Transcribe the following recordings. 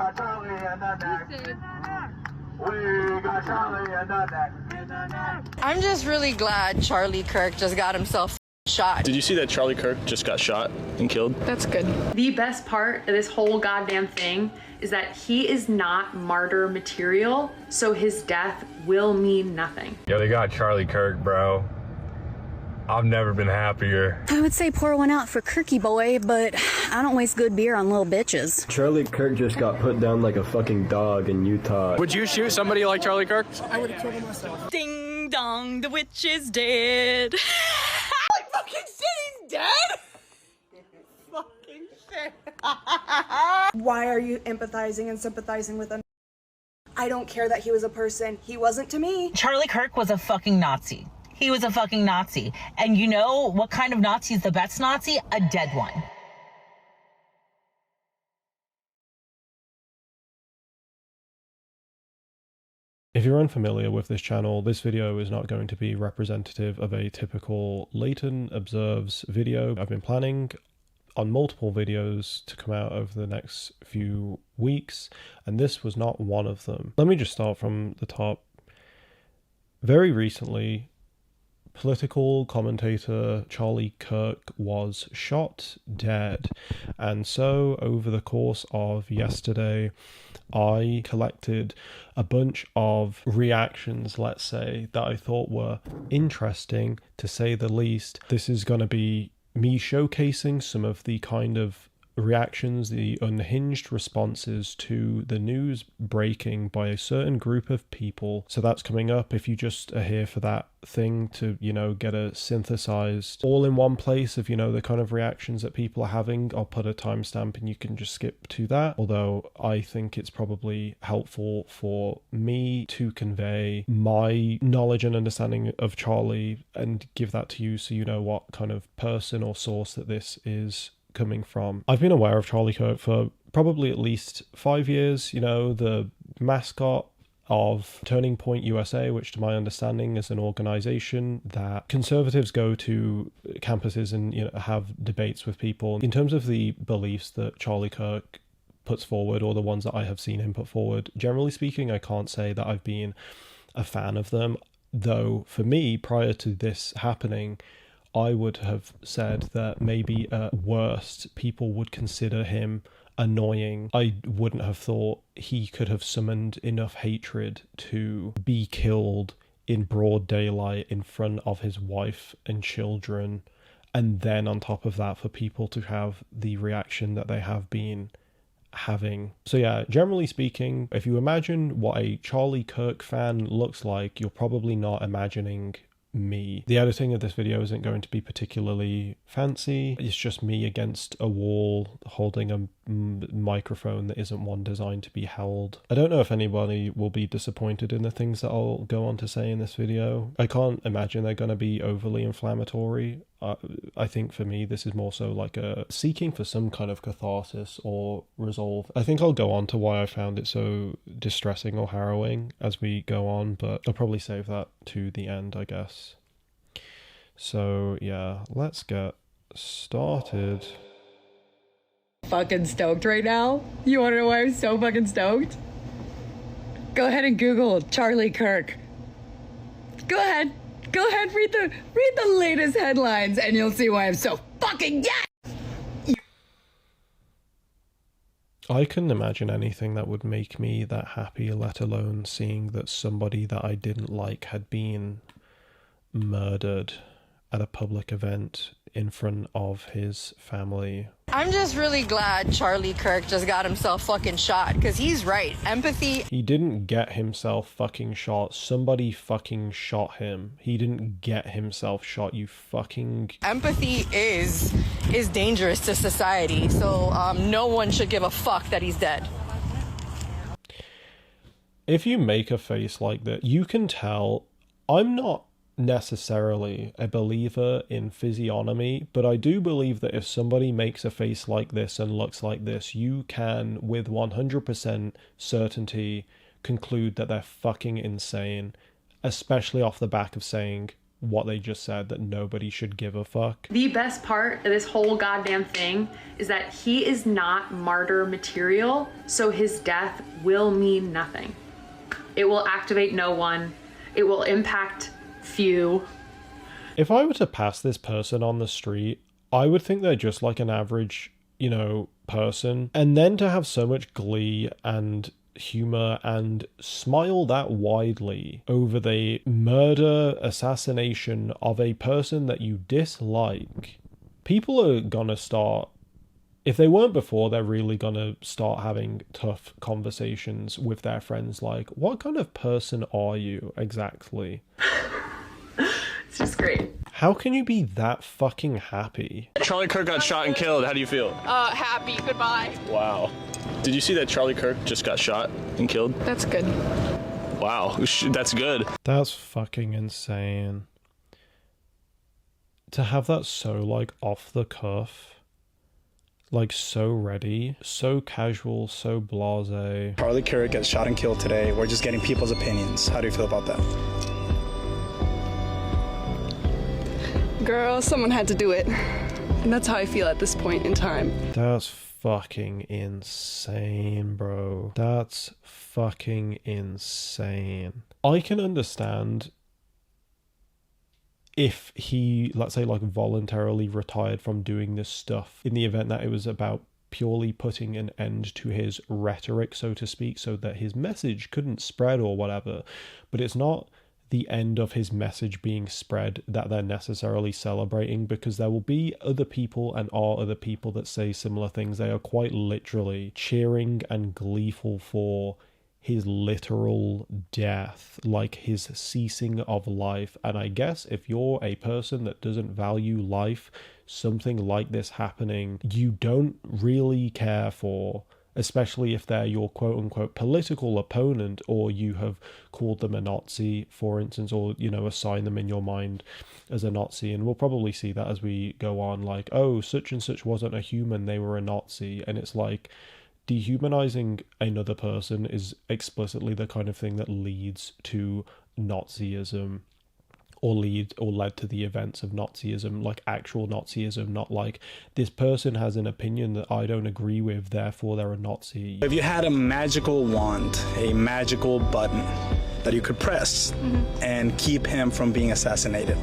got Charlie in the neck. We got Charlie in the neck. I'm just really glad Charlie Kirk just got himself shot. Did you see that Charlie Kirk just got shot and killed? That's good. The best part of this whole goddamn thing is that he is not martyr material, so his death will mean nothing. Yo, they got Charlie Kirk, bro. I've never been happier. I would say pour one out for Kirky boy, but I don't waste good beer on little bitches. Charlie Kirk just got put down like a fucking dog in Utah. Would you shoot somebody like Charlie Kirk? I would have killed him myself. Ding dong, the witch is dead. Like fucking shit, he's dead? Fucking shit. Why are you empathizing and sympathizing with him? I don't care that he was a person. He wasn't to me. Charlie Kirk was a fucking Nazi. He was a fucking Nazi. And you know what kind of Nazi is the best Nazi? A dead one. If you're unfamiliar with this channel, this video is not going to be representative of a typical Leighton Observes video. I've been planning on multiple videos to come out over the next few weeks, and this was not one of them. Let me just start from the top. Very recently, political commentator Charlie Kirk was shot dead, and so over the course of yesterday I collected a bunch of reactions, let's say, that I thought were interesting to say the least. This is going to be me showcasing some of the kind of reactions, the unhinged responses to the news breaking by a certain group of people. So that's coming up. If you just are here for that thing to, you know, get a synthesized all in one place of, you know, the kind of reactions that people are having, I'll put a timestamp and you can just skip to that. Although I think it's probably helpful for me to convey my knowledge and understanding of Charlie and give that to you so you know what kind of person or source that this is coming from. I've been aware of Charlie Kirk for probably at least 5 years. You know, the mascot of Turning Point USA, which to my understanding is an organization that conservatives go to campuses and, you know, have debates with people. In terms of the beliefs that Charlie Kirk puts forward, or the ones that I have seen him put forward, generally speaking, I can't say that I've been a fan of them. Though for me, prior to this happening, I would have said that maybe at worst people would consider him annoying. I wouldn't have thought he could have summoned enough hatred to be killed in broad daylight in front of his wife and children, and then on top of that for people to have the reaction that they have been having. So yeah, generally speaking, if you imagine what a Charlie Kirk fan looks like, you're probably not imagining me. The editing of this video isn't going to be particularly fancy. It's just me against a wall holding a microphone that isn't one designed to be held. I don't know if anybody will be disappointed in the things that I'll go on to say in this video. I can't imagine they're going to be overly inflammatory. I think for me this is more so like a seeking for some kind of catharsis or resolve. I think I'll go on to why I found it so distressing or harrowing as we go on, but I'll probably save that to the end, I guess. So yeah, let's get started. Fucking stoked right now? You wanna know why I'm so fucking stoked? Go ahead and Google Charlie Kirk. Go ahead, read the latest headlines and you'll see why I'm so fucking I couldn't imagine anything that would make me that happy, let alone seeing that somebody that I didn't like had been murdered at a public event in front of his family. I'm just really glad Charlie Kirk just got himself fucking shot, because he's right. Empathy. He didn't get himself fucking shot. Somebody fucking shot him. He didn't get himself shot, you fucking... Empathy is dangerous to society, so no one should give a fuck that he's dead. If you make a face like that, you can tell. I'm not necessarily a believer in physiognomy, but I do believe that if somebody makes a face like this and looks like this, you can with 100% certainty conclude that they're fucking insane, especially off the back of saying what they just said, that nobody should give a fuck. The best part of this whole goddamn thing is that he is not martyr material, so his death will mean nothing. It will activate no one. It will impact few. If I were to pass this person on the street, I would think they're just like an average, you know, person. And then to have so much glee and humor and smile that widely over the murder, assassination of a person that you dislike, people are gonna start, if they weren't before, they're really gonna start having tough conversations with their friends like, what kind of person are you exactly? It's just great. How can you be that fucking happy? Charlie Kirk got shot and killed. How do you feel? Happy. Goodbye. Wow. Did you see that Charlie Kirk just got shot and killed? That's good. Wow. That's good. That's fucking insane. To have that so, like, off the cuff, like, so ready, so casual, so blasé. Charlie Kirk gets shot and killed today. We're just getting people's opinions. How do you feel about that? Girl, someone had to do it. And that's how I feel at this point in time. That's fucking insane, bro. That's fucking insane. I can understand if he, let's say, like, voluntarily retired from doing this stuff in the event that it was about purely putting an end to his rhetoric, so to speak, so that his message couldn't spread or whatever. But it's not the end of his message being spread that they're necessarily celebrating, because there will be other people and are other people that say similar things. They are quite literally cheering and gleeful for his literal death, like his ceasing of life. And I guess if you're a person that doesn't value life, something like this happening, you don't really care for, especially if they're your quote-unquote political opponent, or you have called them a Nazi, for instance, or, you know, assign them in your mind as a Nazi. And we'll probably see that as we go on, like, oh, such and such wasn't a human, they were a Nazi. And it's like, dehumanizing another person is explicitly the kind of thing that leads to Nazism, or led to the events of Nazism, like actual Nazism, not like this person has an opinion that I don't agree with, therefore they're a Nazi. If you had a magical wand, a magical button that you could press and keep him from being assassinated,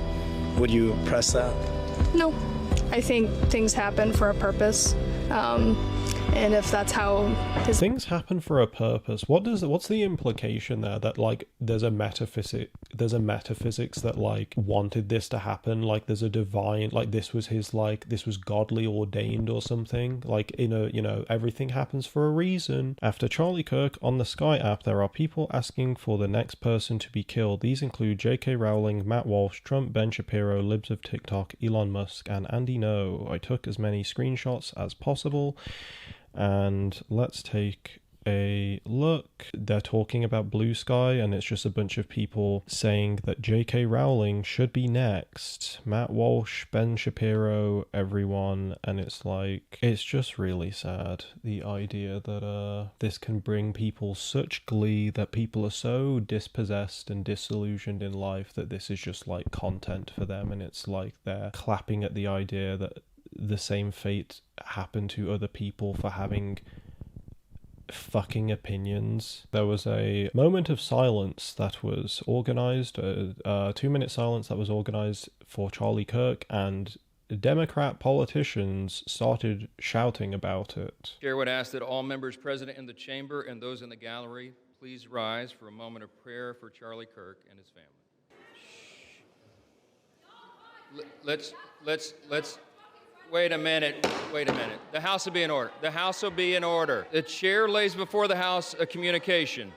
would you press that? No. I think things happen for a purpose. And if that's how his things happen for a purpose, what's the implication there, that like there's a metaphysics that like wanted this to happen, like there's a divine, like this was his, like this was godly ordained or something, like in a, you know, everything happens for a reason. After Charlie Kirk on the Sky app, there are people asking for the next person to be killed. These include J.K. Rowling, Matt Walsh, Trump, Ben Shapiro, Libs of TikTok, Elon Musk, and Andy No. I took as many screenshots as possible. And let's take a look. They're talking about Blue Sky, and it's just a bunch of people saying that J.K. Rowling should be next. Matt Walsh, Ben Shapiro, everyone. And it's like, it's just really sad, the idea that this can bring people such glee, that people are so dispossessed and disillusioned in life that this is just like content for them. And it's like they're clapping at the idea that the same fate happened to other people for having fucking opinions. There was a moment of silence that was organized, a 2-minute silence that was organized for Charlie Kirk, and Democrat politicians started shouting about it. Chair would ask that all members present in the chamber and those in the gallery please rise for a moment of prayer for Charlie Kirk and his family. Let's wait a minute. The House will be in order. The House will be in order. The chair lays before the House a communication.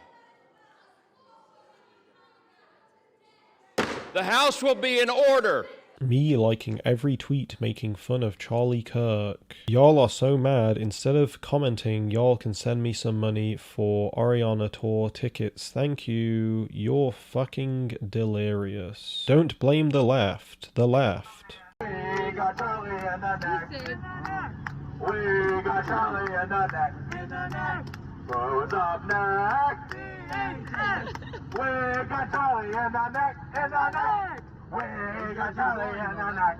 The House will be in order. Me liking every tweet making fun of Charlie Kirk. Y'all are so mad. Instead of commenting, y'all can send me some money for Ariana tour tickets. Thank you. You're fucking delirious. Don't blame the left. The left. We got Charlie in the neck. We got Charlie in the neck. Who's up next? We got Charlie in the neck. We got Charlie in the neck.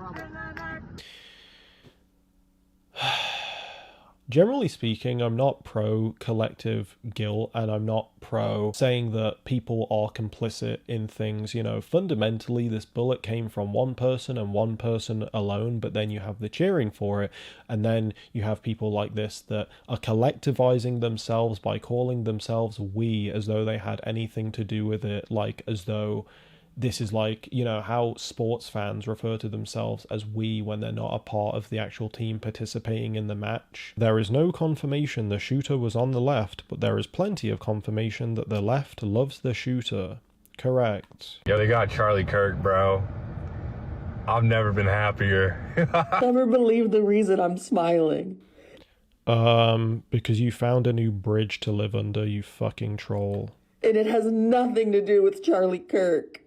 Generally speaking, I'm not pro collective guilt, and I'm not pro saying that people are complicit in things. You know, fundamentally, this bullet came from one person and one person alone, but then you have the cheering for it, and then you have people like this that are collectivizing themselves by calling themselves we, as though they had anything to do with it, like as though this is like, you know, how sports fans refer to themselves as we when they're not a part of the actual team participating in the match. There is no confirmation the shooter was on the left, but there is plenty of confirmation that the left loves the shooter. Correct. Yo, they got Charlie Kirk, bro. I've never been happier. Never believe the reason I'm smiling. Because you found a new bridge to live under, you fucking troll. And it has nothing to do with Charlie Kirk.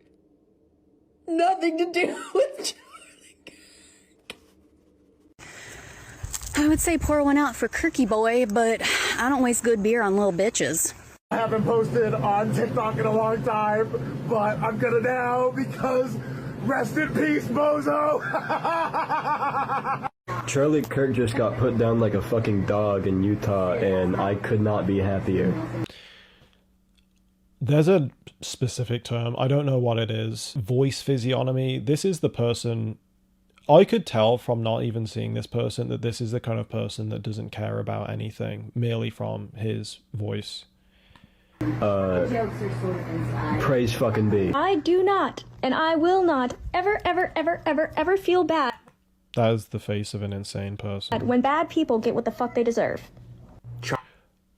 Nothing to do with Charlie Kirk. I would say pour one out for Kirky Boy, but I don't waste good beer on little bitches. I haven't posted on TikTok in a long time, but I'm gonna now because rest in peace, bozo! Charlie Kirk just got put down like a fucking dog in Utah, and I could not be happier. There's a specific term, I don't know what it is. Voice physiognomy. This is the person, I could tell from not even seeing this person that this is the kind of person that doesn't care about anything, merely from his voice. Praise fucking be. I do not, and I will not, ever feel bad. That is the face of an insane person. When bad people get what the fuck they deserve.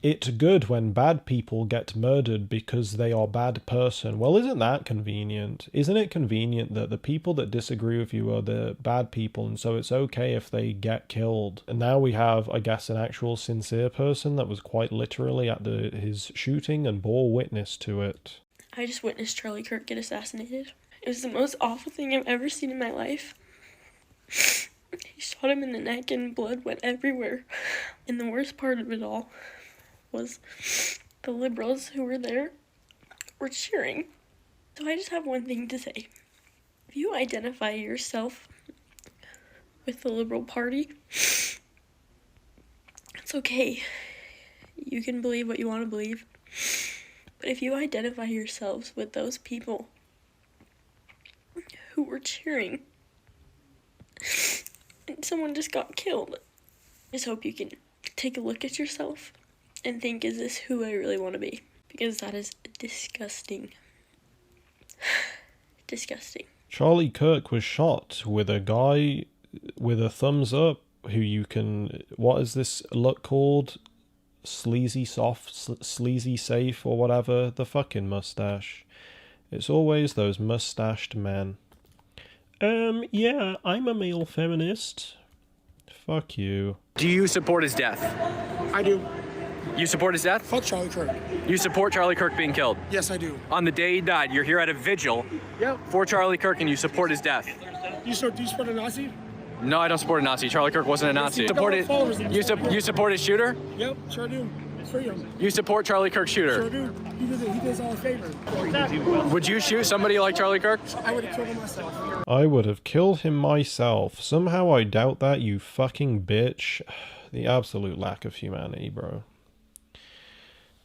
It's good when bad people get murdered because they are bad person. Well, isn't that convenient? Isn't it convenient that the people that disagree with you are the bad people, and so it's okay if they get killed? And now we have, I guess, an actual sincere person that was quite literally at his shooting and bore witness to it. I just witnessed Charlie Kirk get assassinated. It was the most awful thing I've ever seen in my life. He shot him in the neck and blood went everywhere. And the worst part of it all was the liberals who were there were cheering. So I just have one thing to say. If you identify yourself with the Liberal Party, it's okay. You can believe what you want to believe. But if you identify yourselves with those people who were cheering and someone just got killed, I just hope you can take a look at yourself and think, is this who I really want to be? Because that is disgusting. Disgusting. Charlie Kirk was shot with a guy with a thumbs up who you can... What is this look called? Sleazy soft, sleazy safe, or whatever. The fucking mustache. It's always those mustached men. Yeah, I'm a male feminist. Fuck you. Do you support his death? I do. You support his death? Fuck Charlie Kirk. You support Charlie Kirk being killed? Yes, I do. On the day he died, you're here at a vigil for Charlie Kirk and you support his death. Do you support a Nazi? No, I don't support a Nazi. Charlie Kirk wasn't a Nazi. You support his shooter? Yep, sure do. It's freedom. You support Charlie Kirk's shooter? Sure do. He did us all a favor. Would you shoot somebody like Charlie Kirk? I would have killed him myself. I would have killed him myself. Somehow I doubt that, you fucking bitch. The absolute lack of humanity, bro.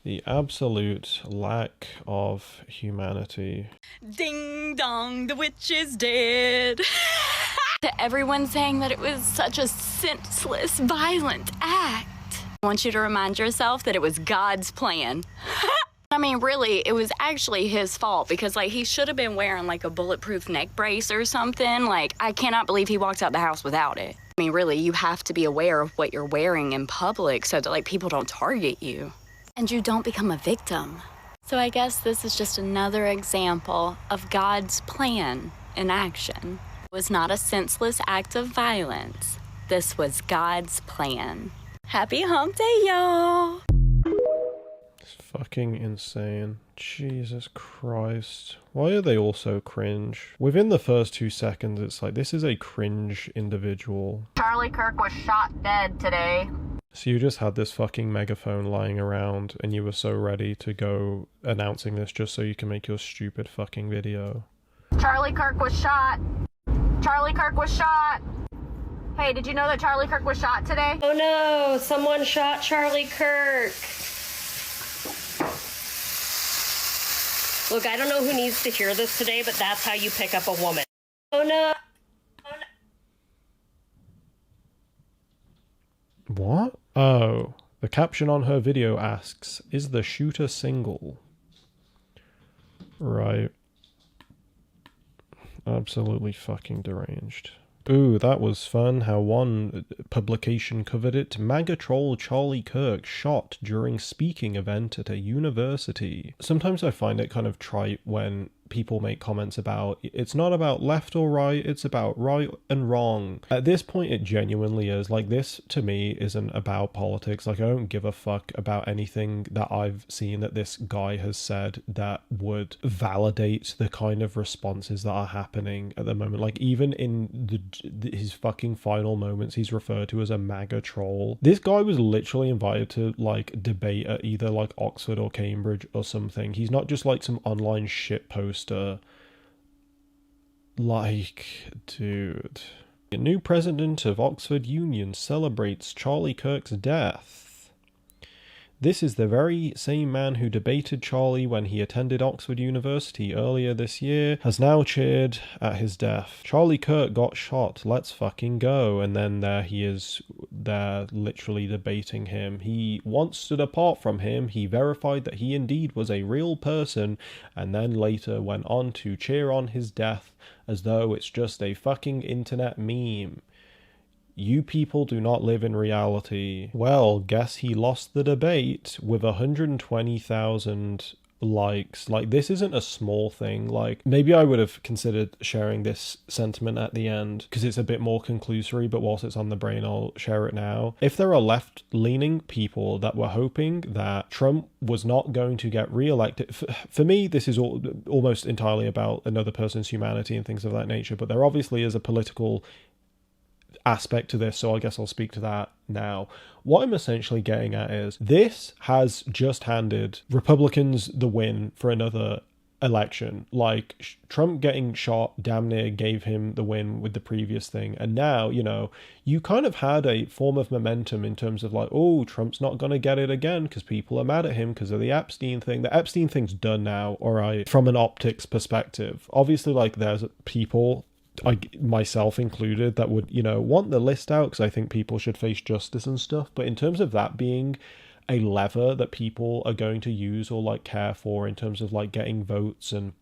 The absolute lack of humanity. Ding dong, the witch is dead. To everyone saying that it was such a senseless, violent act, I want you to remind yourself that it was God's plan. I mean, really, it was actually his fault because, like, he should have been wearing, like, a bulletproof neck brace or something. Like, I cannot believe he walked out the house without it. I mean, really, you have to be aware of what you're wearing in public so that, like, people don't target you. And you don't become a victim. So I guess this is just another example of God's plan in action. It was not a senseless act of violence. This was God's plan. Happy hump day, y'all! It's fucking insane. Jesus Christ. Why are they all so cringe? Within the first 2 seconds, it's like, this is a cringe individual. Charlie Kirk was shot dead today. So you just had this fucking megaphone lying around and you were so ready to go announcing this just so you can make your stupid fucking video. Charlie Kirk was shot. Charlie Kirk was shot. Hey, did you know that Charlie Kirk was shot today? Oh no, someone shot Charlie Kirk. Look, I don't know who needs to hear this today, but that's how you pick up a woman. Oh no. What? Oh, the caption on her video asks, is the shooter single? Right. Absolutely fucking deranged. Ooh, that was fun how one publication covered it. MAGA troll Charlie Kirk shot during speaking event at a university. Sometimes I find it kind of trite when people make comments about it's not about left or right, it's about right and wrong. At this point it genuinely is. Like, this to me isn't about politics. Like, I don't give a fuck about anything that I've seen that this guy has said that would validate the kind of responses that are happening at the moment. Like, even in his fucking final moments, he's referred to as a MAGA troll. This guy was literally invited to like debate at either like Oxford or Cambridge or something. He's not just like some online shit poster. Like, dude. A new president of Oxford Union celebrates Charlie Kirk's death. This is the very same man who debated Charlie when he attended Oxford University earlier this year, has now cheered at his death. Charlie Kirk got shot, let's fucking go. And then there he is, there literally debating him. He once stood apart from him, he verified that he indeed was a real person, and then later went on to cheer on his death as though it's just a fucking internet meme. You people do not live in reality. Well, guess he lost the debate with 120,000 likes. Like, this isn't a small thing. Like, maybe I would have considered sharing this sentiment at the end because it's a bit more conclusory, but whilst it's on the brain, I'll share it now. If there are left-leaning people that were hoping that Trump was not going to get re-elected, for me, this is almost entirely about another person's humanity and things of that nature, but there obviously is a political aspect to this, so I guess I'll speak to that now. What I'm essentially getting at is this has just handed Republicans the win for another election. Like, Trump getting shot damn near gave him the win with the previous thing, and now, you know, you kind of had a form of momentum in terms of like, oh, Trump's not gonna get it again because people are mad at him because of the Epstein thing. The Epstein thing's done now, alright, from an optics perspective. Obviously, like, there's people, myself included, that would, you know, want the list out because I think people should face justice and stuff. But in terms of that being a lever that people are going to use or like care for in terms of like getting votes and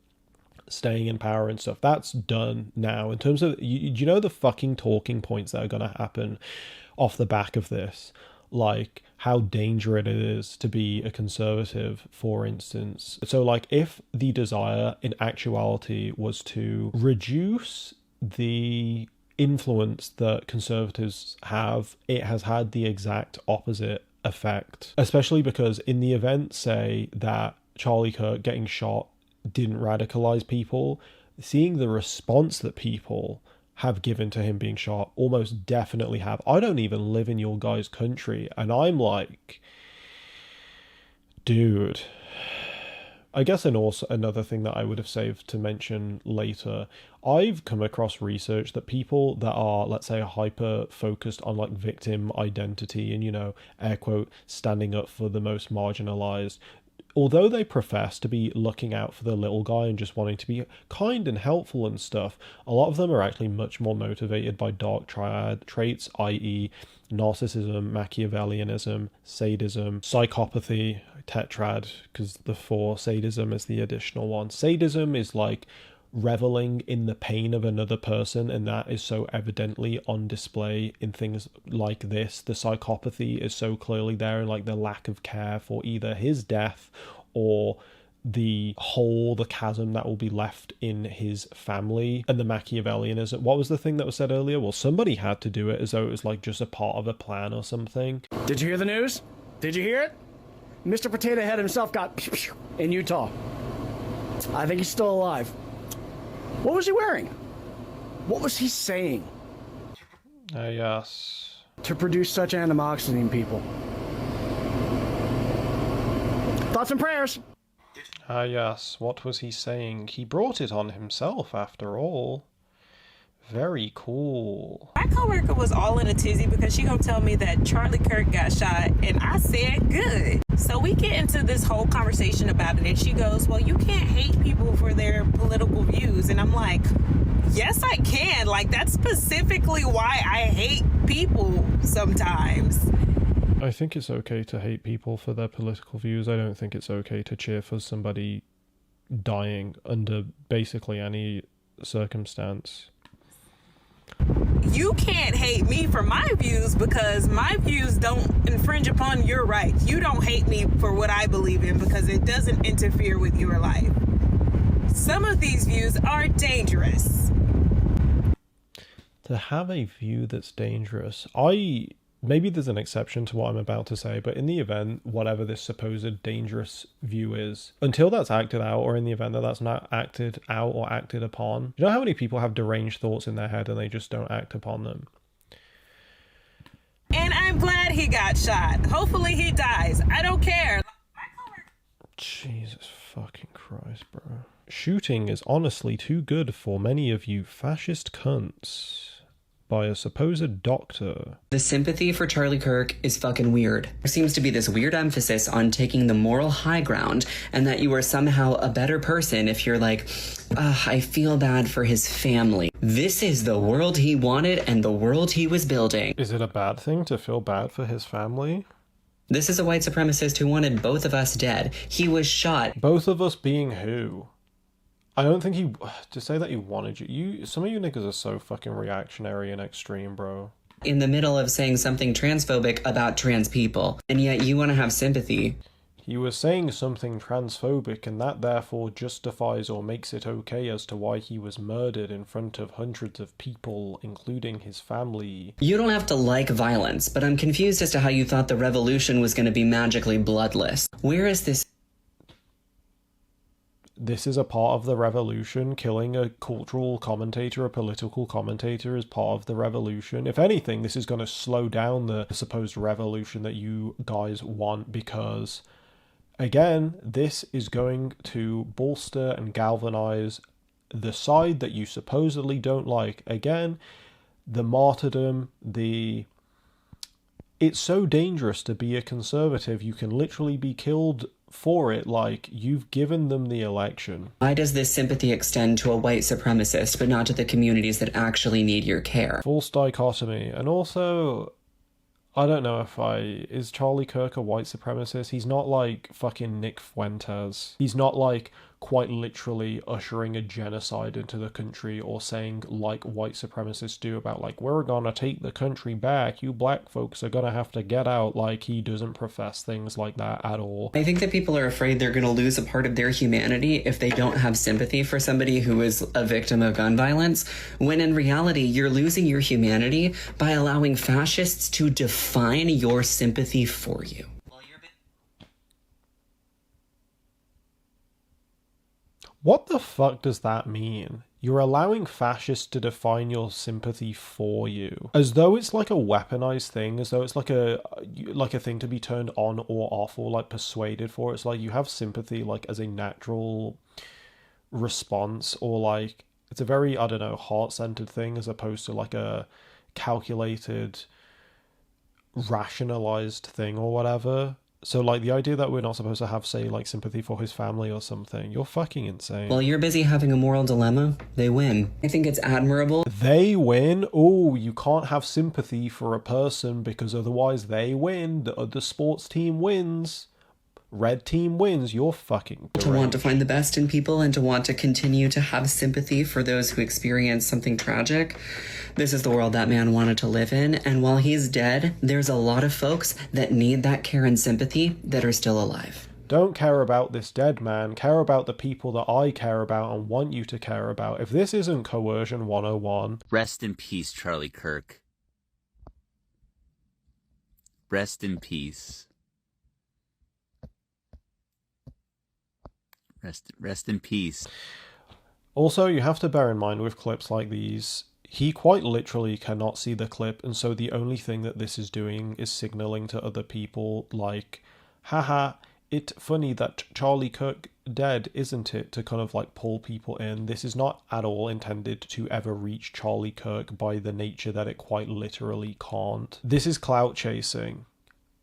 staying in power and stuff, that's done now. In terms of, you know, the fucking talking points that are going to happen off the back of this, like how dangerous it is to be a conservative, for instance. So like, if the desire in actuality was to reduce the influence that conservatives have, it has had the exact opposite effect. Especially because in the event, say, that Charlie Kirk getting shot didn't radicalize people, seeing the response that people have given to him being shot almost definitely have. I don't even live in your guys' country, and I'm like, dude. I guess, and also another thing that I would have saved to mention later, I've come across research that people that are, let's say, hyper focused on like victim identity and, you know, air quote, standing up for the most marginalized, although they profess to be looking out for the little guy and just wanting to be kind and helpful and stuff, a lot of them are actually much more motivated by dark triad traits, i.e. narcissism, Machiavellianism, sadism, psychopathy, tetrad, because the 4, sadism is the additional one. Sadism is like reveling in the pain of another person, and that is so evidently on display in things like this. The psychopathy is so clearly there in like the lack of care for either his death or the hole, the chasm that will be left in his family. And the Machiavellianism, what was the thing that was said earlier? Well, somebody had to do it as though it was like just a part of a plan or something. Did you hear the news? Did you hear it? Mr. Potato Head himself got in Utah. I think he's still alive. What was he wearing? What was he saying? Yes. To produce such animosity in people. Thoughts and prayers. Ah yes, what was he saying? He brought it on himself after all. Very cool. My coworker was all in a tizzy because she gonna tell me that Charlie Kirk got shot, and I said good. So we get into this whole conversation about it, and she goes, well, you can't hate people for their political views. And I'm like, yes, I can. Like, that's specifically why I hate people sometimes. I think it's okay to hate people for their political views. I don't think it's okay to cheer for somebody dying under basically any circumstance. You can't hate me for my views because my views don't infringe upon your rights. You don't hate me for what I believe in because it doesn't interfere with your life. Some of these views are dangerous. To have a view that's dangerous, maybe there's an exception to what I'm about to say, but in the event, whatever this supposed dangerous view is, until that's acted out, or in the event that that's not acted out or acted upon, you know how many people have deranged thoughts in their head and they just don't act upon them? And I'm glad he got shot. Hopefully he dies. I don't care. Jesus fucking Christ, bro. Shooting is honestly too good for many of you fascist cunts. By a supposed doctor. The sympathy for Charlie Kirk is fucking weird. There seems to be this weird emphasis on taking the moral high ground and that you are somehow a better person if you're like, I feel bad for his family. This is the world he wanted and the world he was building. Is it a bad thing to feel bad for his family? This is a white supremacist who wanted both of us dead. He was shot. Both of us being who? I don't think he... To say that he wanted you... Some of you niggas are so fucking reactionary and extreme, bro. In the middle of saying something transphobic about trans people, and yet you want to have sympathy. He was saying something transphobic, and that therefore justifies or makes it okay as to why he was murdered in front of hundreds of people, including his family. You don't have to like violence, but I'm confused as to how you thought the revolution was going to be magically bloodless. Where is this... This is a part of the revolution. Killing a cultural commentator, a political commentator, is part of the revolution. If anything, this is going to slow down the supposed revolution that you guys want because, again, this is going to bolster and galvanize the side that you supposedly don't like. Again, the martyrdom, It's so dangerous to be a conservative. You can literally be killed for it, like, you've given them the election. Why does this sympathy extend to a white supremacist, but not to the communities that actually need your care? False dichotomy. And also, I don't know if is Charlie Kirk a white supremacist? He's not like fucking Nick Fuentes. He's not like quite literally ushering a genocide into the country or saying like white supremacists do about like, we're gonna take the country back, you black folks are gonna have to get out. Like, he doesn't profess things like that at all. I think that people are afraid they're gonna lose a part of their humanity if they don't have sympathy for somebody who is a victim of gun violence, when in reality you're losing your humanity by allowing fascists to define your sympathy for you. What the fuck does that mean? You're allowing fascists to define your sympathy for you. As though it's like a weaponized thing, as though it's like a thing to be turned on or off or like persuaded for. It's like you have sympathy like as a natural response, or like it's a very, I don't know, heart-centered thing as opposed to like a calculated, rationalized thing or whatever. So, like, the idea that we're not supposed to have, say, like, sympathy for his family or something, you're fucking insane. While you're busy having a moral dilemma, they win. I think it's admirable. They win? Oh, you can't have sympathy for a person because otherwise they win. The other sports team wins. Red team wins. You're fucking deranged. To want to find the best in people and to want to continue to have sympathy for those who experience something tragic. This is the world that man wanted to live in, and while he's dead, there's a lot of folks that need that care and sympathy that are still alive. Don't care about this dead man. Care about the people that I care about and want you to care about. If this isn't coercion 101... Rest in peace, Charlie Kirk. Rest in peace. Rest in peace. Also, you have to bear in mind with clips like these, he quite literally cannot see the clip, and so the only thing that this is doing is signaling to other people like, haha, it's funny that Charlie Kirk dead, isn't it, to kind of like pull people in. This is not at all intended to ever reach Charlie Kirk by the nature that it quite literally can't. This is clout chasing.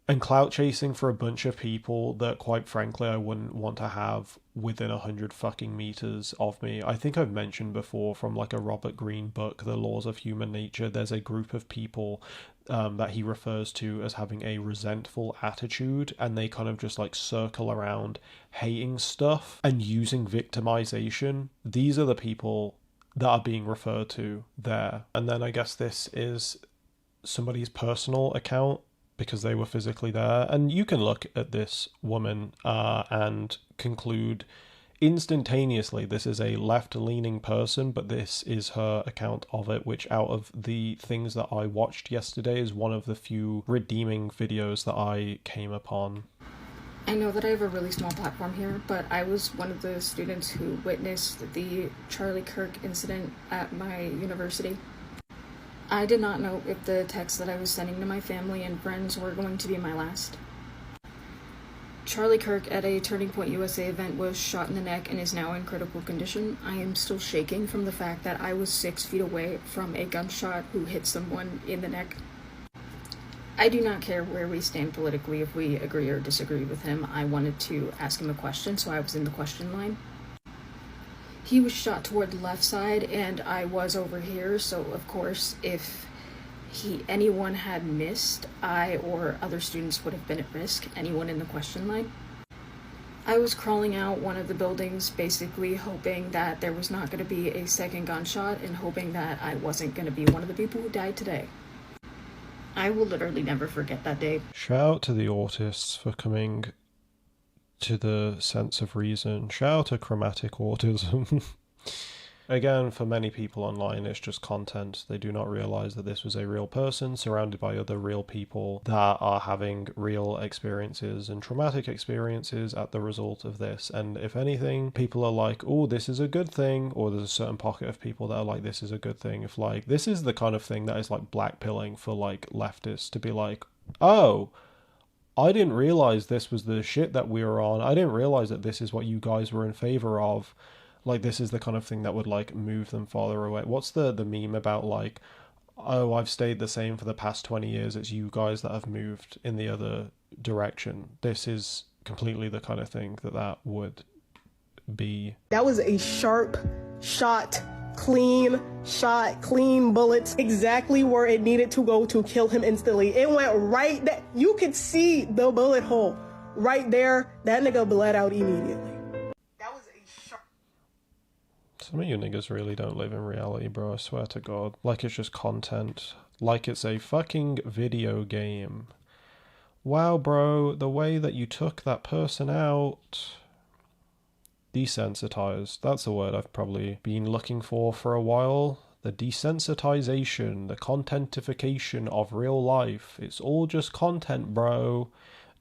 And clout chasing for a bunch of people that, quite frankly, I wouldn't want to have within 100 fucking meters of me. I think I've mentioned before from like a Robert Greene book, The Laws of Human Nature, there's a group of people that he refers to as having a resentful attitude, and they kind of just like circle around hating stuff and using victimization. These are the people that are being referred to there. And then I guess this is somebody's personal account, because they were physically there. And you can look at this woman and conclude instantaneously this is a left-leaning person, but this is her account of it, which out of the things that I watched yesterday is one of the few redeeming videos that I came upon. I know that I have a really small platform here, but I was one of the students who witnessed the Charlie Kirk incident at my university. I did not know if the texts that I was sending to my family and friends were going to be my last. Charlie Kirk at a Turning Point USA event was shot in the neck and is now in critical condition. I am still shaking from the fact that I was 6 feet away from a gunshot who hit someone in the neck. I do not care where we stand politically, if we agree or disagree with him. I wanted to ask him a question, so I was in the question line. He was shot toward the left side, and I was over here, so of course, if anyone had missed, I or other students would have been at risk, anyone in the question line. I was crawling out one of the buildings, basically hoping that there was not going to be a second gunshot, and hoping that I wasn't going to be one of the people who died today. I will literally never forget that day. Shout out to the autists for coming to the sense of reason. Shout out to chromatic autism. Again, for many people online, it's just content. They do not realize that this was a real person surrounded by other real people that are having real experiences and traumatic experiences at the result of this. And if anything, people are like, oh, this is a good thing, or there's a certain pocket of people that are like, this is a good thing. If like, this is the kind of thing that is like blackpilling for like leftists to be like, oh, I didn't realize this was the shit that we were on. I didn't realize that this is what you guys were in favor of. Like, this is the kind of thing that would, like, move them farther away. What's the meme about, like, oh, I've stayed the same for the past 20 years. It's you guys that have moved in the other direction. This is completely the kind of thing that would be. That was a sharp shot, clean bullets, exactly where it needed to go to kill him instantly. It went right there. You could see the bullet hole right there. That nigga bled out immediately. Some of you niggas really don't live in reality, bro, I swear to God. Like it's just content. Like it's a fucking video game. Wow, bro, the way that you took that person out. Desensitized. That's the word I've probably been looking for a while. The desensitization, the contentification of real life. It's all just content, bro.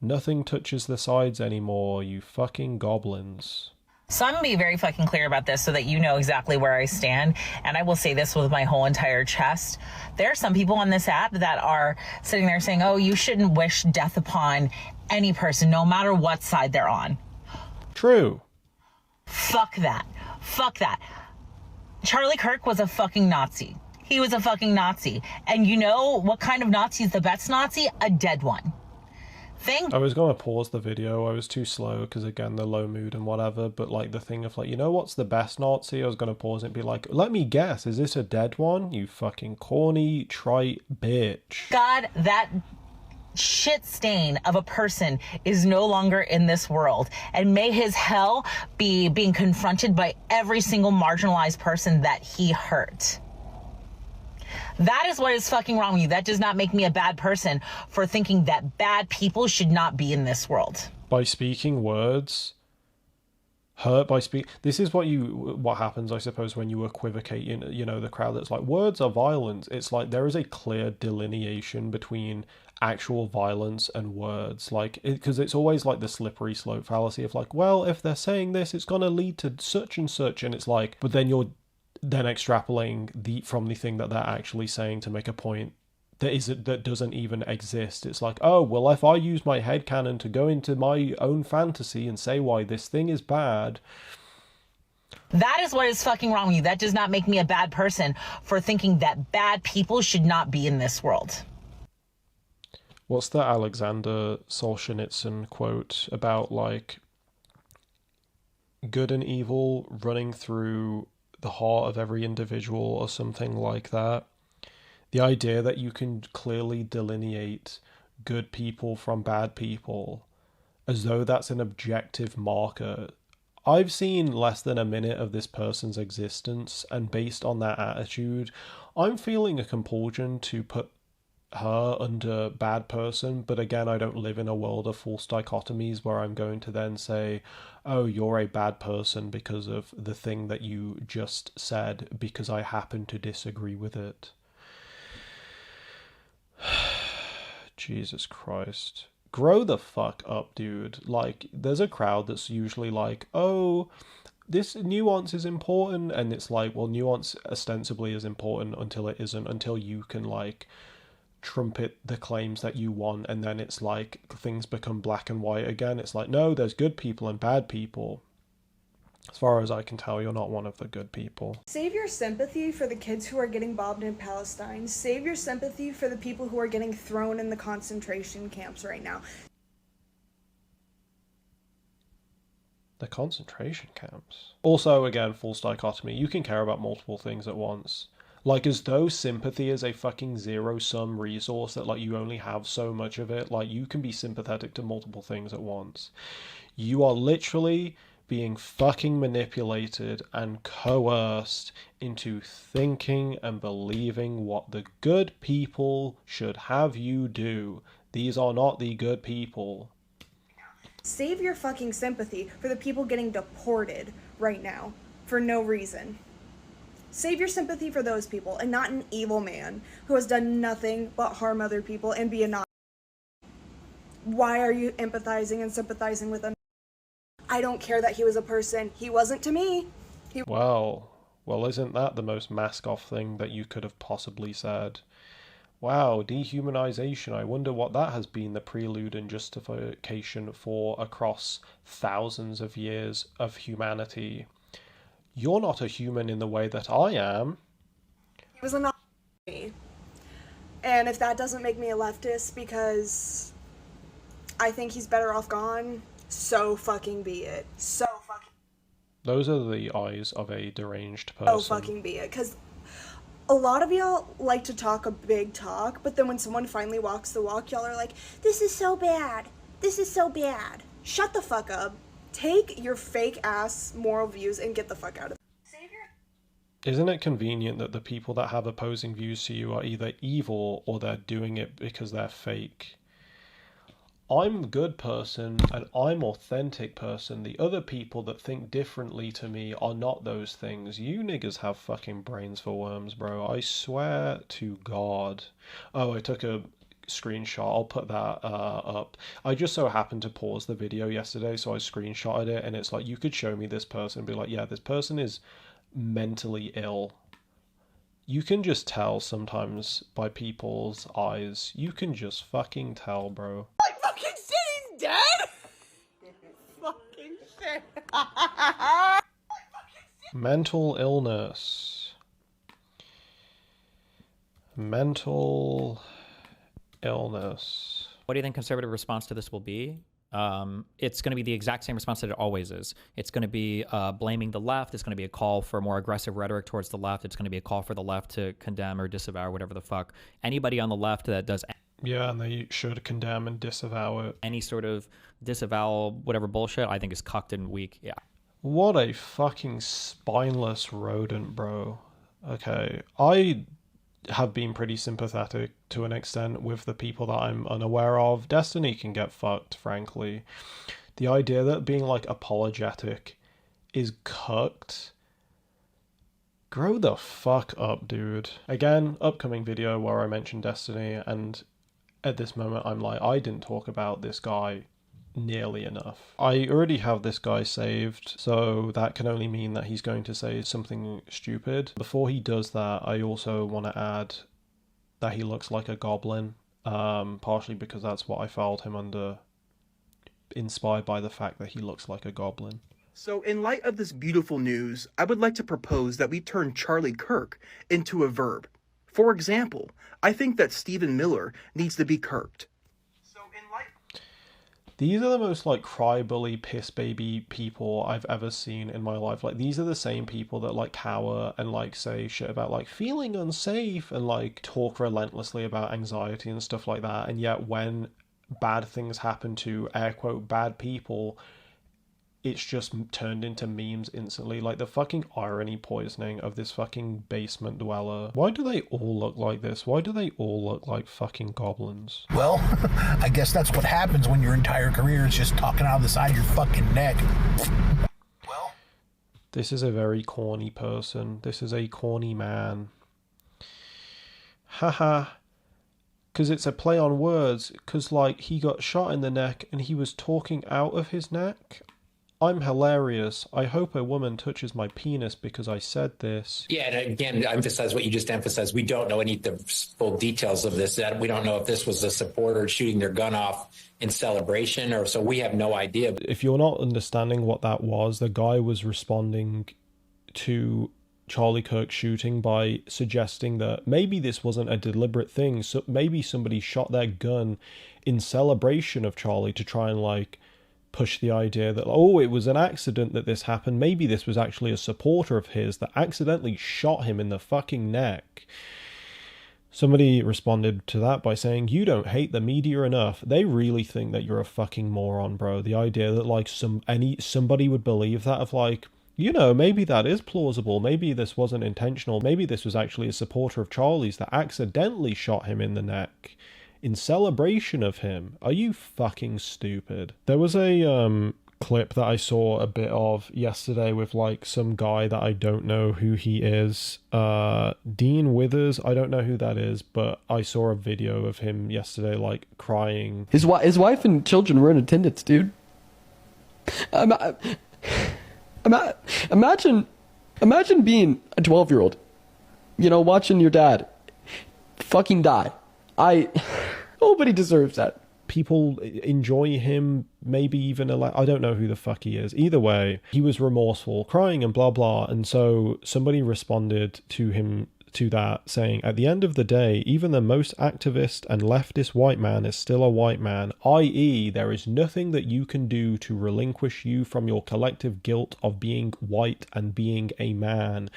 Nothing touches the sides anymore, you fucking goblins. So I'm going to be very fucking clear about this so that you know exactly where I stand. And I will say this with my whole entire chest. There are some people on this app that are sitting there saying, oh, you shouldn't wish death upon any person, no matter what side they're on. True. Fuck that. Fuck that. Charlie Kirk was a fucking Nazi. He was a fucking Nazi. And you know what kind of Nazi is the best Nazi? A dead one. I was going to pause the video. I was too slow because, again, the low mood and whatever. But, like, the thing of, like, you know what's the best Nazi? I was going to pause it and be like, let me guess. Is this a dead one? You fucking corny, trite bitch. God, that shit stain of a person is no longer in this world. And may his hell be being confronted by every single marginalized person that he hurt. That is what is fucking wrong with you. That does not make me a bad person for thinking that bad people should not be in this world. By speaking words, hurt by this is what happens, I suppose, when you equivocate in, you know, the crowd that's like, words are violence. It's like there is a clear delineation between actual violence and words, like, because it's always like the slippery slope fallacy of like, well, if they're saying this, it's going to lead to such and such, and it's like, but then you're then extrapolating from the thing that they're actually saying to make a point that doesn't even exist. It's like, oh, well, if I use my headcanon to go into my own fantasy and say why this thing is bad... That is what is fucking wrong with you. That does not make me a bad person for thinking that bad people should not be in this world. What's the Alexander Solzhenitsyn quote about, like, good and evil running through the heart of every individual or something like that? The idea that you can clearly delineate good people from bad people as though that's an objective marker. I've seen less than a minute of this person's existence, and based on that attitude, I'm feeling a compulsion to put her under bad person. But again, I don't live in a world of false dichotomies where I'm going to then say, oh, you're a bad person because of the thing that you just said, because I happen to disagree with it. Jesus Christ. Grow the fuck up, dude. Like, there's a crowd that's usually like, oh, this nuance is important, and it's like, well, nuance ostensibly is important until it isn't, until you can, like, trumpet the claims that you want, and then it's like, things become black and white again. It's like, no, there's good people and bad people. As far as I can tell, you're not one of the good people. Save your sympathy for the kids who are getting bombed in Palestine. Save your sympathy for the people who are getting thrown in the concentration camps right now. The concentration camps. Also, again, false dichotomy. You can care about multiple things at once. Like, as though sympathy is a fucking zero-sum resource that, like, you only have so much of it. Like, you can be sympathetic to multiple things at once. You are literally being fucking manipulated and coerced into thinking and believing what the good people should have you do. These are not the good people. Save your fucking sympathy for the people getting deported right now for no reason. Save your sympathy for those people and not an evil man who has done nothing but harm other people and be a Nazi. Why are you empathizing and sympathizing with him? I don't care that he was a person. He wasn't to me. Well, isn't that the most mask-off thing that you could have possibly said? Wow, dehumanization. I wonder what that has been the prelude and justification for across thousands of years of humanity. You're not a human in the way that I am. He was a Nazi. And if that doesn't make me a leftist because I think he's better off gone, so fucking be it. So fucking... Those are the eyes of a deranged person. So fucking be it. Because a lot of y'all like to talk a big talk, but then when someone finally walks the walk, y'all are like, this is so bad. This is so bad. Shut the fuck up. Take your fake ass moral views and get the fuck out of it. Isn't it convenient that the people that have opposing views to you are either evil or they're doing it because they're fake? I'm a good person and I'm authentic person. The other people that think differently to me are not those things. You niggas have fucking brains for worms, bro. I swear to God. Oh, I took a screenshot. I'll put that up. I just so happened to pause the video yesterday, so I screenshotted it, and it's like, you could show me this person and be like, yeah, this person is mentally ill. You can just tell sometimes by people's eyes. You can just fucking tell, bro. Like fucking shit, he's dead? Fucking shit. Mental illness. Mental illness. What do you think conservative response to this will be? It's going to be the exact same response that it always is. It's going to be blaming the left. It's going to be a call for more aggressive rhetoric towards the left. It's going to be a call for the left to condemn or disavow whatever the fuck. Anybody on the left that does... Yeah, and they should condemn and disavow it. Any sort of disavow, whatever bullshit, I think is cucked and weak. Yeah. What a fucking spineless rodent, bro. Okay, I have been pretty sympathetic to an extent with the people that I'm unaware of. Destiny can get fucked, frankly. The idea that being, like, apologetic is cucked. Grow the fuck up, dude. Again, upcoming video where I mention Destiny, and at this moment I'm like, I didn't talk about this guy nearly enough. I already have this guy saved, so that can only mean that he's going to say something stupid. Before he does that, I also want to add that he looks like a goblin, partially because that's what I filed him under, inspired by the fact that he looks like a goblin. So in light of this beautiful news, I would like to propose that we turn Charlie Kirk into a verb. For example, I think that Stephen Miller needs to be kirked. These are the most, like, cry-bully, piss-baby people I've ever seen in my life. Like, these are the same people that, like, cower and, like, say shit about, like, feeling unsafe and, like, talk relentlessly about anxiety and stuff like that. And yet when bad things happen to, air quote, bad people, it's just turned into memes instantly. Like, the fucking irony poisoning of this fucking basement dweller. Why do they all look like this? Why do they all look like fucking goblins? Well, I guess that's what happens when your entire career is just talking out of the side of your fucking neck. This is a very corny person. This is a corny man. Haha. Because it's a play on words. Because, like, he got shot in the neck and he was talking out of his neck. I'm hilarious. I hope a woman touches my penis because I said this. Yeah, and again, to emphasize what you just emphasized, we don't know any of the full details of this. We don't know if this was a supporter shooting their gun off in celebration, or so we have no idea. If you're not understanding what that was, the guy was responding to Charlie Kirk's shooting by suggesting that maybe this wasn't a deliberate thing. So maybe somebody shot their gun in celebration of Charlie to try and, like, push the idea that, oh, it was an accident that this happened. Maybe this was actually a supporter of his that accidentally shot him in the fucking neck. Somebody responded to that by saying, you don't hate the media enough. They really think that you're a fucking moron, bro. The idea that, like, somebody would believe that, of, like, you know, maybe that is plausible. Maybe this wasn't intentional. Maybe this was actually a supporter of Charlie's that accidentally shot him in the neck in celebration of him. Are you fucking stupid? There was a clip that I saw a bit of yesterday with, like, some guy that I don't know who he is. Dean Withers, I don't know who that is, but I saw a video of him yesterday, like, crying. His wife and children were in attendance, dude. Imagine being a 12-year-old, you know, watching your dad fucking die. Nobody deserves that. People enjoy him, maybe even I don't know who the fuck he is. Either way, he was remorseful, crying and blah blah, and so somebody responded to him to that, saying, at the end of the day, even the most activist and leftist white man is still a white man, i.e. there is nothing that you can do to relinquish you from your collective guilt of being white and being a man.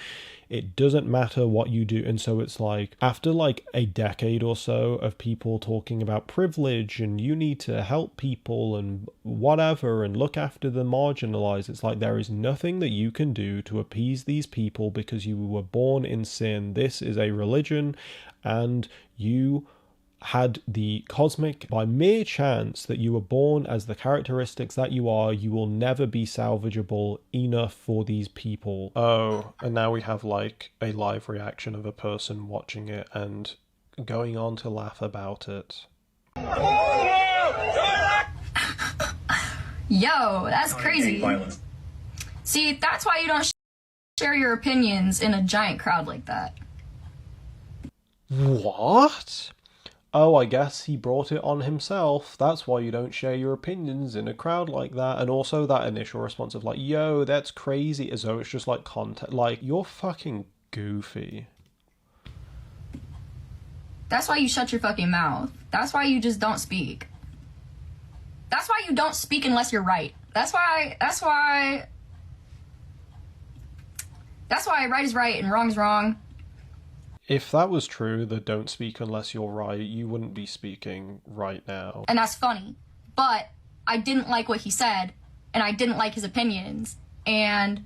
It doesn't matter what you do. And so it's like, after like a decade or so of people talking about privilege and you need to help people and whatever and look after the marginalized, it's like there is nothing that you can do to appease these people because you were born in sin. This is a religion and you had the cosmic, by mere chance that you were born as the characteristics that you are, you will never be salvageable enough for these people. Oh, and now we have like a live reaction of a person watching it and going on to laugh about it. Yo, that's crazy. See, that's why you don't share your opinions in a giant crowd like that. What? Oh, I guess he brought it on himself. That's why you don't share your opinions in a crowd like that. And also that initial response of like, yo, that's crazy, as though it's just like content. Like, you're fucking goofy. That's why you shut your fucking mouth. That's why you just don't speak. That's why you don't speak unless you're right. That's why right is right and wrong is wrong. If that was true, that don't speak unless you're right, you wouldn't be speaking right now. And that's funny. But I didn't like what he said, and I didn't like his opinions, and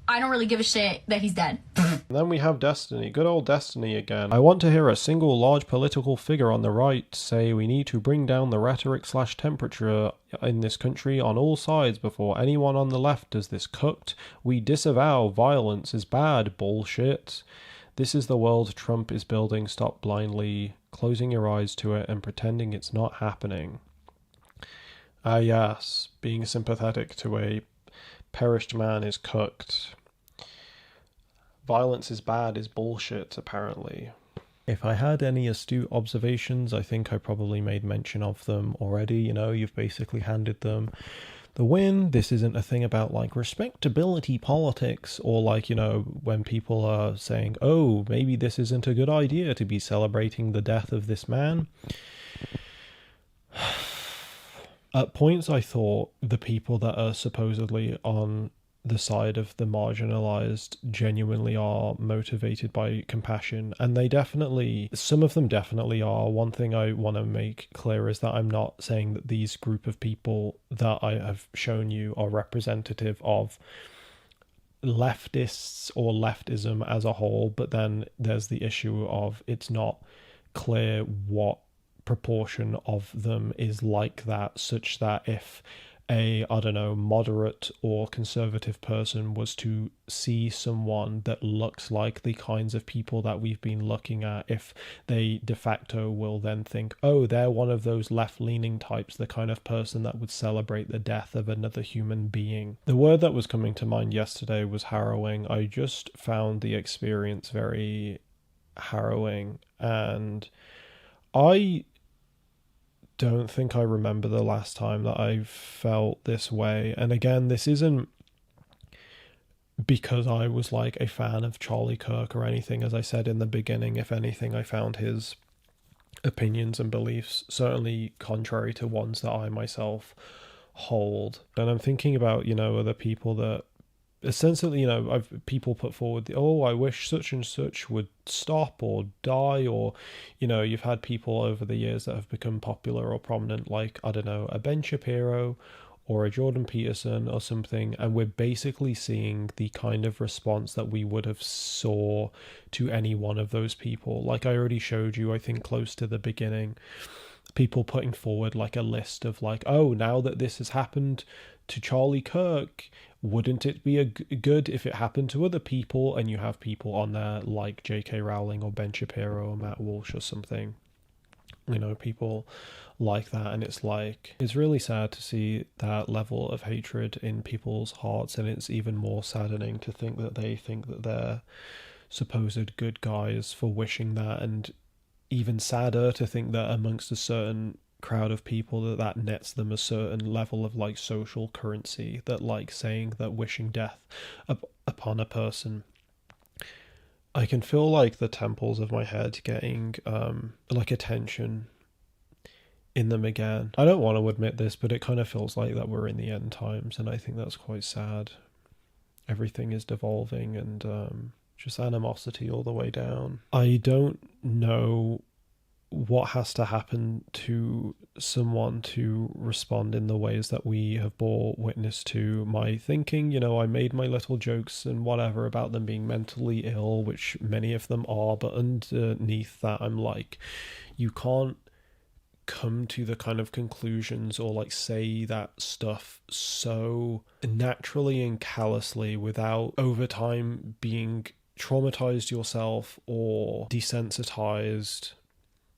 I don't really give a shit that he's dead. And then we have Destiny, good old Destiny again. I want to hear a single large political figure on the right say we need to bring down the rhetoric/temperature in this country on all sides before anyone on the left does this cooked. We disavow violence is bad bullshit. This is the world Trump is building. Stop blindly closing your eyes to it and pretending it's not happening. Yes, being sympathetic to a perished man is cooked. Violence is bad is bullshit, apparently. If I had any astute observations, I think I probably made mention of them already. You know, you've basically handed them the win. This isn't a thing about like respectability politics, or like, you know, when people are saying, oh, maybe this isn't a good idea to be celebrating the death of this man. At points I thought the people that are supposedly on the side of the marginalized genuinely are motivated by compassion, and they definitely, some of them definitely are. One thing I want to make clear is that I'm not saying that these group of people that I have shown you are representative of leftists or leftism as a whole, but then there's the issue of it's not clear what proportion of them is like that, such that if a, I don't know, moderate or conservative person was to see someone that looks like the kinds of people that we've been looking at, if they de facto will then think, oh, they're one of those left-leaning types, the kind of person that would celebrate the death of another human being. The word that was coming to mind yesterday was harrowing. I just found the experience very harrowing, and I don't think I remember the last time that I felt this way. And again, this isn't because I was like a fan of Charlie Kirk or anything. As I said in the beginning, if anything, I found his opinions and beliefs certainly contrary to ones that I myself hold. And I'm thinking about, you know, other people that essentially, you know, people put forward, oh, I wish such and such would stop or die, or, you know, you've had people over the years that have become popular or prominent, like, I don't know, a Ben Shapiro or a Jordan Peterson or something, and we're basically seeing the kind of response that we would have saw to any one of those people. Like I already showed you, I think close to the beginning, people putting forward like a list of like, oh, now that this has happened to Charlie Kirk, wouldn't it be good if it happened to other people? And you have people on there like J.K. Rowling or Ben Shapiro or Matt Walsh or something, you know, people like that. And it's like, it's really sad to see that level of hatred in people's hearts, and it's even more saddening to think that they think that they're supposed good guys for wishing that, and even sadder to think that amongst a certain crowd of people that nets them a certain level of like social currency, that like saying that wishing death upon a person. I can feel like the temples of my head getting like a tension in them again. I don't want to admit this, but it kind of feels like that we're in the end times, and I think that's quite sad. Everything is devolving, and just animosity all the way down. I don't know what has to happen to someone to respond in the ways that we have bore witness to. My thinking, you know, I made my little jokes and whatever about them being mentally ill, which many of them are, but underneath that I'm like, you can't come to the kind of conclusions or like say that stuff so naturally and callously without over time being traumatized yourself or desensitized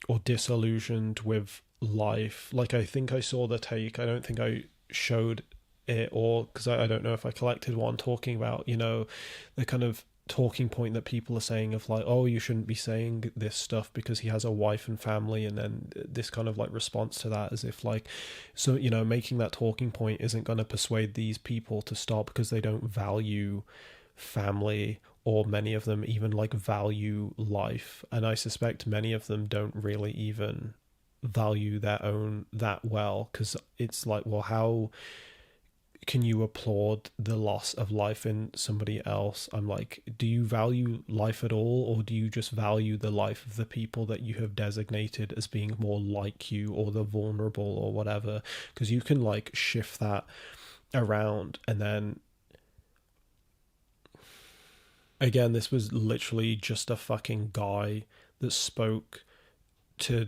or disillusioned with life. Like, I think I saw the take, I don't think I showed it, or because I don't know if I collected one, talking about, you know, the kind of talking point that people are saying of like, oh, you shouldn't be saying this stuff because he has a wife and family, and then this kind of like response to that as if like, so, you know, making that talking point isn't going to persuade these people to stop because they don't value family, or many of them even like value life. And I suspect many of them don't really even value their own that well, because it's like, well, how can you applaud the loss of life in somebody else? I'm like, do you value life at all, or do you just value the life of the people that you have designated as being more like you, or the vulnerable, or whatever? Because you can like shift that around. And then again, this was literally just a fucking guy that spoke to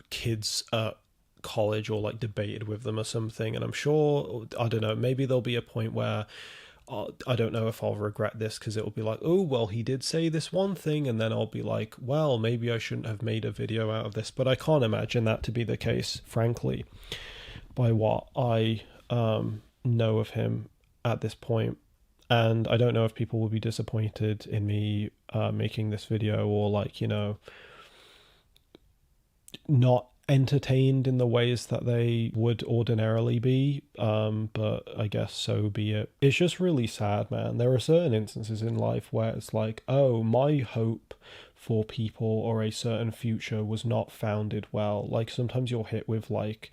kids at college or like debated with them or something. And I'm sure, I don't know, maybe there'll be a point where I don't know if I'll regret this, because it'll be like, oh, well, he did say this one thing, and then I'll be like, well, maybe I shouldn't have made a video out of this. But I can't imagine that to be the case, frankly, by what I know of him at this point. And I don't know if people will be disappointed in me making this video, or like, you know, not entertained in the ways that they would ordinarily be, but I guess so be it. It's just really sad, man. There are certain instances in life where it's like, oh, my hope for people or a certain future was not founded well. Like, sometimes you're hit with like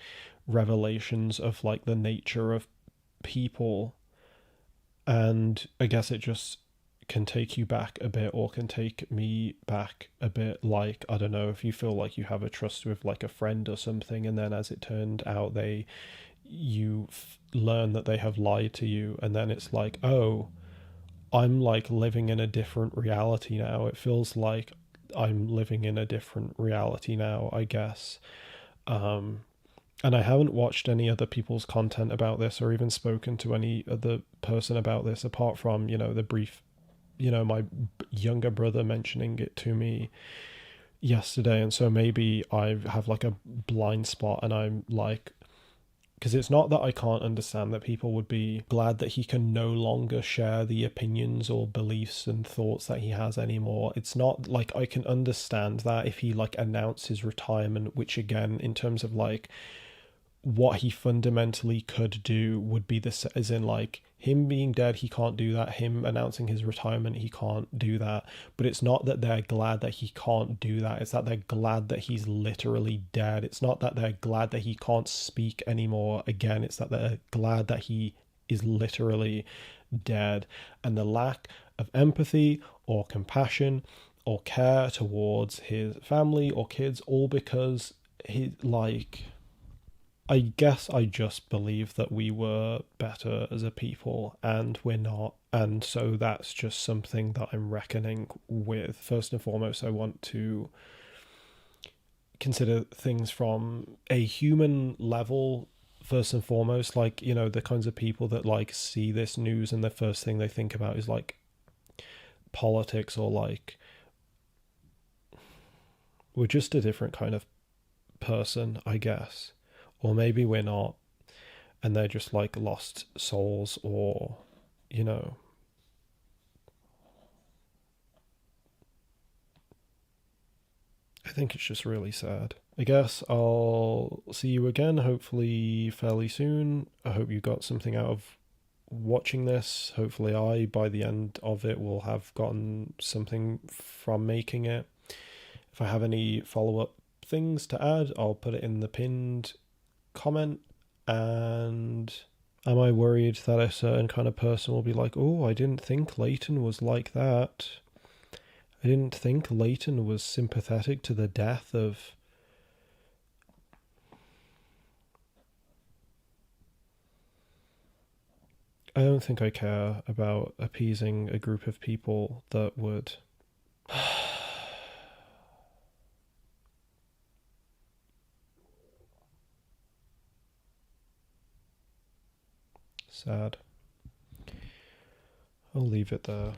revelations of like the nature of people, and I guess it just can take you back a bit, or can take me back a bit. Like, I don't know, if you feel like you have a trust with like a friend or something, and then as it turned out you learn that they have lied to you, and then it's like, oh, I'm like living in a different reality now. It feels like I'm living in a different reality now, I guess. And I haven't watched any other people's content about this, or even spoken to any other person about this, apart from, you know, the brief, you know, my younger brother mentioning it to me yesterday. And so maybe I have like a blind spot, and I'm like, because it's not that I can't understand that people would be glad that he can no longer share the opinions or beliefs and thoughts that he has anymore. It's not like I can understand that if he like announced his retirement, which again, in terms of like what he fundamentally could do would be this, as in like him being dead, he can't do that. Him announcing his retirement, he can't do that. But it's not that they're glad that he can't do that. It's that they're glad that he's literally dead. It's not that they're glad that he can't speak anymore. Again, it's that they're glad that he is literally dead. And the lack of empathy or compassion or care towards his family or kids, all because he, like, I guess I just believe that we were better as a people, and we're not. And so that's just something that I'm reckoning with. First and foremost, I want to consider things from a human level. First and foremost, like, you know, the kinds of people that like see this news and the first thing they think about is like politics, or like we're just a different kind of person, I guess. Or maybe we're not, and they're just like lost souls, or, you know. I think it's just really sad. I guess I'll see you again, hopefully fairly soon. I hope you got something out of watching this. Hopefully I, by the end of it, will have gotten something from making it. If I have any follow-up things to add, I'll put it in the pinned comment. And am I worried that a certain kind of person will be like, oh, I didn't think Leighton was like that. I didn't think Leighton was sympathetic to the death of... I don't think I care about appeasing a group of people that would... Sad. I'll leave it there.